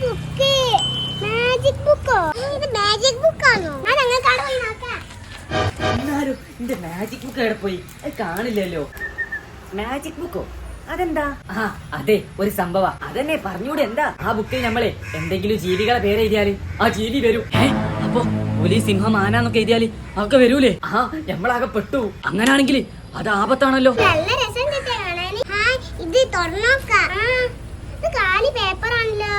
Book magic ബുക്കോ? ഇത് magic ബുക്കാണോ? ഞാൻ അങ്ങനെ കട പോയി നോക്കാം. എന്നാലും എന്റെ മാജിക് ബുക്ക് എവിടെ പോയി? അത് കാണില്ലല്ലോ. മാജിക് ബുക്കോ? അതെന്താ? ആ അതെ, ഒരു സംഭവ. അതെന്നെ പറഞ്ഞൂടെ എന്താ? ആ ബുക്കിൽ നമ്മളെ എന്തെങ്കിലും ജീവികളെ പേര് എഴുതിയാല് ആ ജീവി വരും. അപ്പൊ പുലി, സിംഹം, ആന എന്നൊക്കെ എഴുതിയാല് അതൊക്കെ വരൂലേ? ആ നമ്മളാകെ പെട്ടു. അങ്ങനാണെങ്കിൽ അത് ആപത്താണല്ലോ. നല്ല രസം കാണാന്. ഇത് തുറന്നോക്കാം. ഇത് കാലി പേപ്പറാണല്ലോ.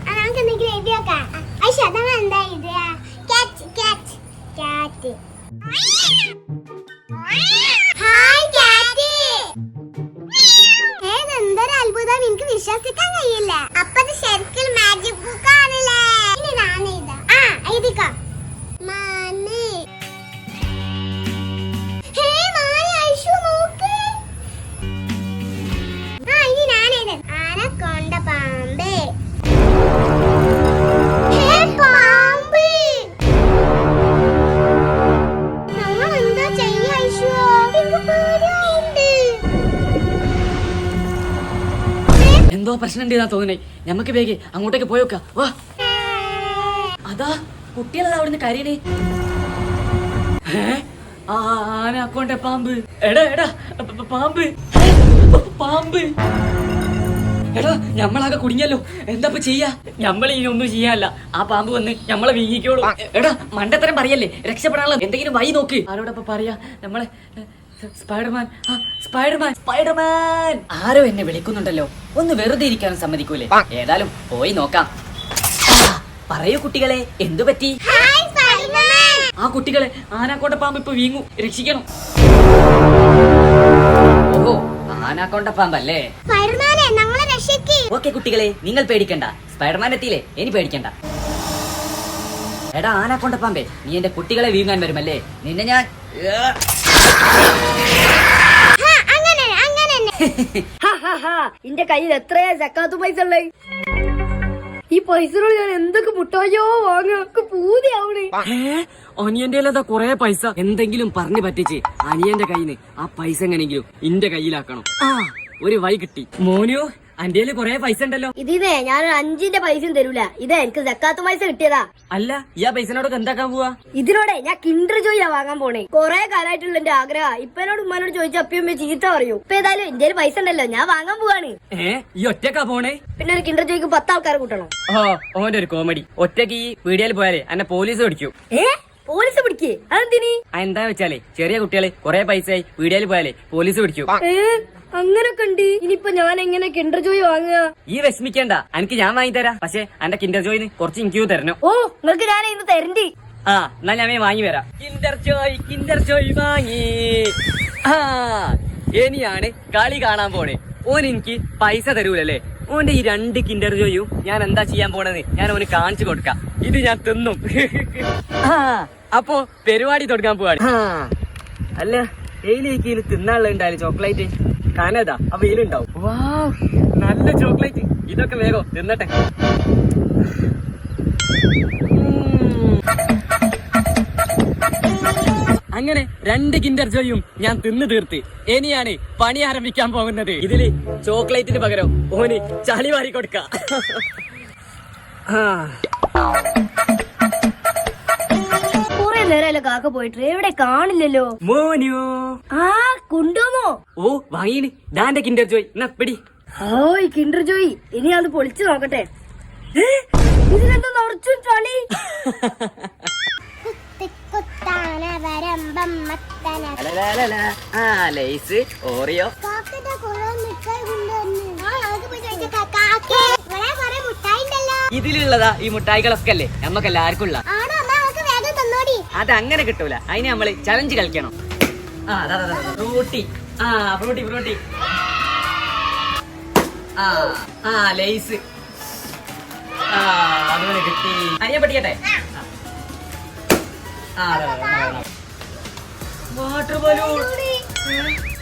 നമുക്ക് എന്തെങ്കിലും എഴുതി നോക്കാം. അതാണ് എന്താ ഇത്? Cat cat cat. Hi cat. ഏതെന്തൊരു അത്ഭുതം, എനിക്ക് വിശ്വസിക്കാൻ കഴിയില്ല. അപ്പൊ ഇത് ശരിക്കും മാജിക് ബുക്ക് ആണല്ലേ? ഇനി ഞാൻ എഴുതാം. എഴുതിക്കോ. മാന്. ഹേ മായ ഐഷു നോക്ക്. ഇനി ഞാൻ എഴുതാം. ആനക്കൊണ്ട പാമ്പ്. ഹേ പാമ്പ്. നമ്മൾ എന്താ ചെയ്യാ ഐഷു? എനിക്ക് പേടിയാവുന്നുണ്ട്. എന്തോ പ്രശ്നം ഉണ്ട് തോന്നണേ. ഞമ്മക്ക് വേഗം അങ്ങോട്ടേക്ക് പോയോക്ക. വാ. അതാ കുട്ടികളാ അവിടുന്ന് കരയണേ. ആന അക്കോണ്ടെ പാമ്പ്. എടാ എടാ പാമ്പ് പാമ്പ്. എടാ ഞമ്മളാകെ കുടുങ്ങിയല്ലോ. എന്താ ചെയ്യാ? ഞമ്മളിനി ഒന്നും ചെയ്യാനല്ല. ആ പാമ്പ് വന്ന് ഞമ്മളെ വീങ്ങിക്കോളൂ. എടാ മണ്ടത്തരം പറയല്ലേ, രക്ഷപ്പെടാനുള്ള എന്തെങ്കിലും വഴി നോക്ക്. ആരോടൊപ്പം പറയാ? നമ്മളെ സ്പൈഡർമാൻ സ്പൈഡർമാൻ സ്പൈഡർമാൻ. ആരോ എന്നെ വിളിക്കുന്നുണ്ടല്ലോ. ഒന്ന് വെറുതെ ഇരിക്കാനും സമ്മതിക്കൂലേ? ഏതായാലും പോയി നോക്കാം. പറയൂ കുട്ടികളെ, എന്തു പറ്റി? ആ കുട്ടികളെ ആനാക്കോണ്ട പാമ്പ് ഇപ്പൊ വീങ്ങു, രക്ഷിക്കണം. ഓഹോ, ആനാക്കോണ്ട പാമ്പല്ലേ? ഓക്കെ കുട്ടികളെ, നിങ്ങൾ പേടിക്കണ്ട. സ്പൈഡർമാൻ എത്തിയില്ലേ, ഇനി പേടിക്കണ്ട. എടാ ആനാക്കോണ്ട പാമ്പേ, നീ എന്റെ കുട്ടികളെ വീങ്ങാൻ വരുമല്ലേ? നിന്നെ ഞാൻ എന്റെ കയ്യിൽ എത്രയാ സക്കാത്ത് പൈസ ഉള്ളേ? ഈ പൈസയോട് ഞാൻ എന്തൊക്കെ മുട്ടായോ വാങ്ങ പൂതിയാവണേ. അനിയന്റെ കൊറേ പൈസ എന്തെങ്കിലും പറഞ്ഞു പറ്റിച്ച് അനിയന്റെ കയ്യിന്ന് ആ പൈസ എങ്ങനെങ്കിലും ഇന്റെ കയ്യിലാക്കണം. ഒരു വഴി കിട്ടി. മോനു, അന്റെ കൊറേ പൈസ ഉണ്ടല്ലോ. ഇതിനെ ഞാൻ 5ന്റെ പൈസയും തരൂല. ഇത് എനിക്ക് സക്കാത്ത് പൈസ കിട്ടിയതാ. അല്ല, ഈ പൈസനോടൊക്കെ എന്താക്കാൻ പോവാ? ഇതിനോടെ ഞാൻ കിൻഡർ ജോയിയാ വാങ്ങാൻ പോണേ. കൊറേ കാലമായിട്ടുള്ള എന്റെ ആഗ്രഹം. ഇപ്പനോട് ഉമ്മാനോട് ചോദിച്ച അപ്പിയമ്മ ചീത്ത പറയൂ. ഇപ്പൊ ഏതായാലും എന്റെ പൈസ ഉണ്ടല്ലോ, ഞാൻ വാങ്ങാൻ പോവാണ്. ഈ ഒറ്റക്കാ പോണേ? പിന്നെ ഒരു കിൻഡർ ജോയിക്ക് 10 ആൾക്കാരെ കൂട്ടണം. ഓന്റെ ഒരു കോമഡി. ഒറ്റക്ക് ഈ പീടികയിൽ പോയാലേ എന്നെ പോലീസ് പിടിക്കും. പോലീസ് പിടിക്കേ? അതെന്തിനി? എന്താ വെച്ചാലേ ചെറിയ കുട്ടികളെ കൊറേ പൈസ പീടികയിൽ പോയാലേ പോലീസ് പിടിക്കും. അങ്ങനൊക്കെ ഉണ്ട്. ഇനിയിപ്പൊ ഞാൻ എങ്ങനെ കിൻഡർ ജോയ് വാങ്ങുക? ഈ വിഷമിക്കണ്ട, എനിക്ക് ഞാൻ വാങ്ങിത്തരാം. പക്ഷെ എന്റെ കിൻഡർ ജോയിന് കുറച്ച് എനിക്ക് തരണം. ഓ, നിങ്ങൾക്ക് ഞാൻ ഇന്ന് തരണ്ടി. എന്നാ ഞാൻ വാങ്ങി വരാം. കിൻഡർ ജോയ് വാങ്ങി. ഇനിയാണ് കളി കാണാൻ പോണേ. ഓൻ എനിക്ക് പൈസ തരൂലല്ലേ? ഓന്റെ ഈ 2 കിൻഡർ ജോയും ഞാൻ എന്താ ചെയ്യാൻ പോണെന്ന് ഞാൻ ഓന് കാണിച്ചു കൊടുക്കാം. ഇത് ഞാൻ തിന്നും. അപ്പൊ പരിപാടി തുടങ്ങാൻ പോവാണ്. അല്ല, ഏയിലേക്ക് തിന്നാനുള്ള ഉണ്ടായാലും ചോക്ലേറ്റ് കാനതാ ആ വെയിലുണ്ടാവും. വാ, നല്ല ചോക്ലേറ്റ്. ഇതൊക്കെ വേഗം തിന്നട്ടെ. അങ്ങനെ 2 കിൻഡർ ജോയും ഞാൻ തിന്നു തീർത്ത്. ഇനിയാണ് പണി ആരംഭിക്കാൻ പോകുന്നത്. ഇതില് ചോക്ലേറ്റിന് പകരം ഓന് ചളി വാരി കൊടുക്ക. കുറെ നേരമല്ലോ കാക്ക പോയിട്ട്, എവിടെ കാണില്ലല്ലോ. മോനു കൊണ്ടുവന്നോ? ഓ വാങ്ങീന്. ദാന്റെ കിൻഡർ ജോയ് എന്നാ പിടി. ഈ കിൻഡർ ജോയ് ഇനി അത് പൊളിച്ചു നോക്കട്ടെ. ഇതിനെന്താ നിറച്ചും ചളി? Lies, Oreo. ഇതിലുള്ളതാ ഈ മുട്ടായികളൊക്കെ അല്ലേ നമ്മക്ക് എല്ലാവർക്കും ഉള്ള. അതങ്ങനെ കിട്ടൂല. അതിന് നമ്മള് ചലഞ്ച് കളിക്കണം. ഫ്രൂട്ടി. Frooti Frooti. ലൈസ്. അതുപോലെ കിട്ടി. അനിയ പഠിക്കട്ടെ. വാട്ടർ ബലൂൺ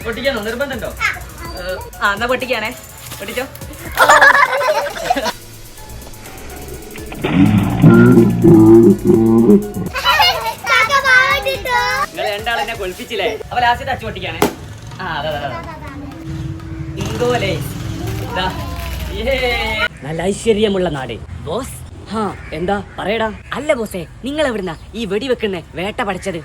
പൊട്ടിക്കാനോ നിർബന്ധമുണ്ടോ? എന്നാ പൊട്ടിക്കാണേ. പൊട്ടിച്ചോ. നിങ്ങൾ രണ്ടാളെന്നെ കൊൽപ്പിച്ചില്ലേ? അപ്പൊ ലാസ്റ്റ് ടച്ച് പൊട്ടിക്കാണേ. നല്ല ഐശ്വര്യമുള്ള നാട് ബോസ്. ഹാ എന്താ പറയടാ. അല്ല ബോസേ, നിങ്ങൾ എവിടുന്ന ഈ വെടിവെക്കുന്ന വേട്ട പഠിച്ചത്?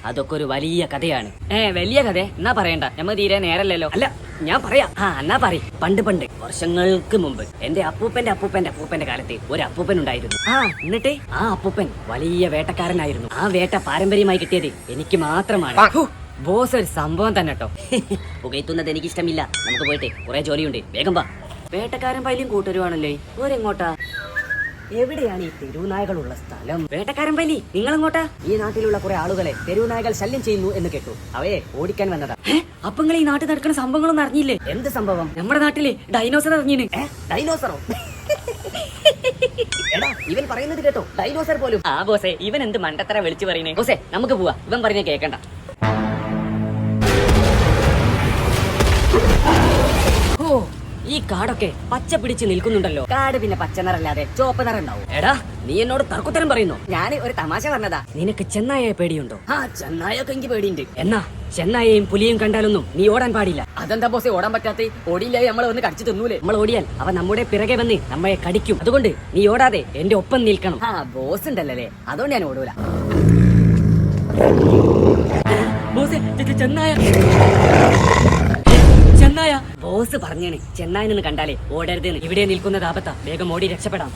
അതൊക്കെ ഒരു വലിയ കഥയാണ്. വലിയ കഥ എന്നാ പറയണ്ട, നമ്മ തീരെ നേരല്ലല്ലോ. അല്ല ഞാൻ പറയാം. എന്നാ പറ. പണ്ട് വർഷങ്ങൾക്ക് മുമ്പ് എന്റെ അപ്പൂപ്പന്റെ അപ്പൂപ്പന്റെ അപ്പൂപ്പന്റെ കാലത്ത് ഒരു അപ്പൂപ്പൻ ഉണ്ടായിരുന്നു. എന്നിട്ട് ആ അപ്പൂപ്പൻ വലിയ വേട്ടക്കാരനായിരുന്നു. ആ വേട്ട പാരമ്പര്യമായി കിട്ടിയത് എനിക്ക് മാത്രമാണ്. ബോസ് ഒരു സംഭവം തന്നെ കേട്ടോ. പുകയത്തുന്നത് എനിക്ക് ഇഷ്ടമില്ല. നമുക്ക് പോയിട്ട് കുറെ ജോലിയുണ്ട്, വേഗം വാ. വേട്ടക്കാരൻ പൈലിയും കൂട്ടരുവാണല്ലേ, ഓരെങ്ങോട്ടാ? എവിടെയാണ് ഈ തെരുവുനായകളുള്ള സ്ഥലം? വേട്ടക്കാരൻ പൈലി, നിങ്ങൾ എങ്ങോട്ടാ? ഈ നാട്ടിലുള്ള കുറെ ആളുകളെ തെരുവുനായകൾ ശല്യം ചെയ്യുന്നു എന്ന് കേട്ടു, അവയെ ഓടിക്കാൻ വന്നതാ. അപ്പൊ നിങ്ങൾ ഈ നാട്ടിൽ നടക്കുന്ന സംഭവങ്ങളൊന്നും അറിഞ്ഞില്ലേ? എന്ത് സംഭവം? നമ്മുടെ നാട്ടില് ഡൈനോസർ ഇറങ്ങിന്. ഡൈനോസറോ? എടാ ഇവൻ പറയുന്നത് കേട്ടോ, ഡൈനോസർ പോലും. ബോസേ, ഇവൻ എന്ത് മണ്ടത്തര വിളിച്ചു പറയുന്നേ? ബോസേ നമുക്ക് പോവാ, ഇവൻ പറഞ്ഞ കേക്കണ്ട. ഓ, ഈ കാടൊക്കെ പച്ച പിടിച്ച് നിൽക്കുന്നുണ്ടല്ലോ. കാട് പിന്നെ പച്ച നിറല്ലാതെ ചുവപ്പ് നിറം ഉണ്ടാവും. എടാ നീ എന്നോട് തർക്കുത്തരം പറയുന്നു. ഞാൻ ഒരു തമാശ പറഞ്ഞതാ. നിനക്ക് ചെന്നായയെ പേടിയുണ്ടോ? ചെന്നായൊക്കെ എനിക്ക് പേടിയുണ്ട്. എന്നാ ചെന്നായയും പുലിയും കണ്ടാലൊന്നും നീ ഓടാൻ പാടില്ല. അതെന്താ ബോസേ ഓടാൻ പറ്റാത്ത? ഓടിയില്ലേ നമ്മളെ ഒന്ന് കടിച്ചു തിന്നൂലേ? നമ്മൾ ഓടിയാൽ അവ നമ്മുടെ പിറകെ വന്ന് നമ്മളെ കടിക്കും. അതുകൊണ്ട് നീ ഓടാതെ എന്റെ ഒപ്പം നിൽക്കണം. ബോസ് ഉണ്ടല്ലേ, അതുകൊണ്ട് ഞാൻ ഓടൂല. ബോസേ, ചെന്നായ ചെന്നായ. ബോസ് പറഞ്ഞേണ് ചെന്നായിന്ന് കണ്ടാലേ ഓടരുതെന്ന്. ഇവിടെ നിൽക്കുന്നത് ആപത്താ, വേഗം ഓടി രക്ഷപ്പെടാം.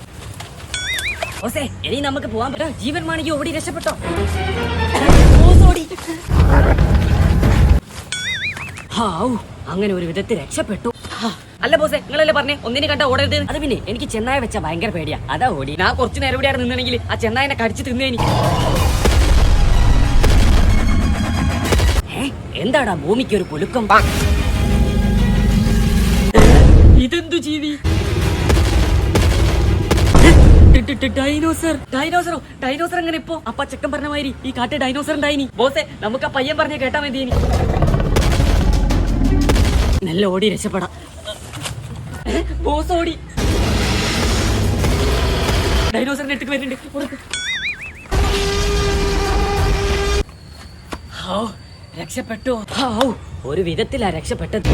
ബോസേ ഇനി നമുക്ക് പോവാൻ പറ്റാ. ജീവൻ മാണിക്ക് ഓടി രക്ഷപ്പെട്ടോ. ബോസ് ഓടി. അങ്ങനെ ഒരു വിധത്തിൽ രക്ഷപ്പെട്ടു. അല്ല ബോസേ, നിങ്ങളല്ലേ പറഞ്ഞേ ഒന്നിനെ കണ്ട ഓടരുത്? അത് പിന്നെ എനിക്ക് ചെന്നായ വെച്ച ഭയങ്കര പേടിയാ, അതാ ഓടി. ഞാൻ കുറച്ചു നേരം ഇവിടെയാണ് നിന്നെങ്കിൽ ആ ചെന്നായനെ കടിച്ചു തിന്നേനി. എന്താടാ ഭൂമിക്ക് ഒരു കുലുക്കം? ഇതെന്തു ജീവി? ഡൈനോസർ. ഡൈനോസറോ? ഡൈനോസർ എങ്ങനെ ഇപ്പോ? അപ്പ ചെക്കൻ പറഞ്ഞ മാതിരി ഈ കാട്ടിൽ ഡൈനോസർ ഉണ്ടായിനി. ബോസേ നമുക്ക് ആ പയ്യൻ പറഞ്ഞ കേട്ടാ മതി. നല്ല ഓടി രക്ഷപ്പെടാം. ബോസ് ഓടി. ഡൈനോസറിന്റെ അടുത്തേക്ക് വരുന്നുണ്ട്. രക്ഷപ്പെട്ടു. ഒരു വിധത്തിലാ രക്ഷപ്പെട്ടത്.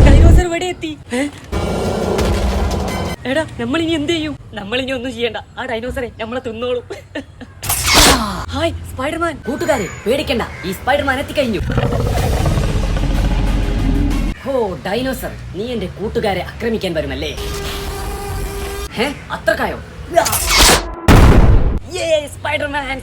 ഡൈനോസർ ഇവിടെ എത്തി. എടാ നമ്മളിനി എന്ത് ചെയ്യും? നമ്മളിനി ഒന്നും ചെയ്യണ്ട, ആ ഡൈനോസറെ നമ്മളെ തിന്നോളൂ. Hi Spiderman. കൂട്ടുകാരെ പേടിക്കണ്ട, ഈ സ്പൈഡർമാൻ എത്തിക്കഴിഞ്ഞു. ഡൈനോസർ, നീ എന്റെ കൂട്ടുകാരെ ആക്രമിക്കാൻ വരുമല്ലേ? അത്രക്കായോ? സ്പൈഡർമാൻ.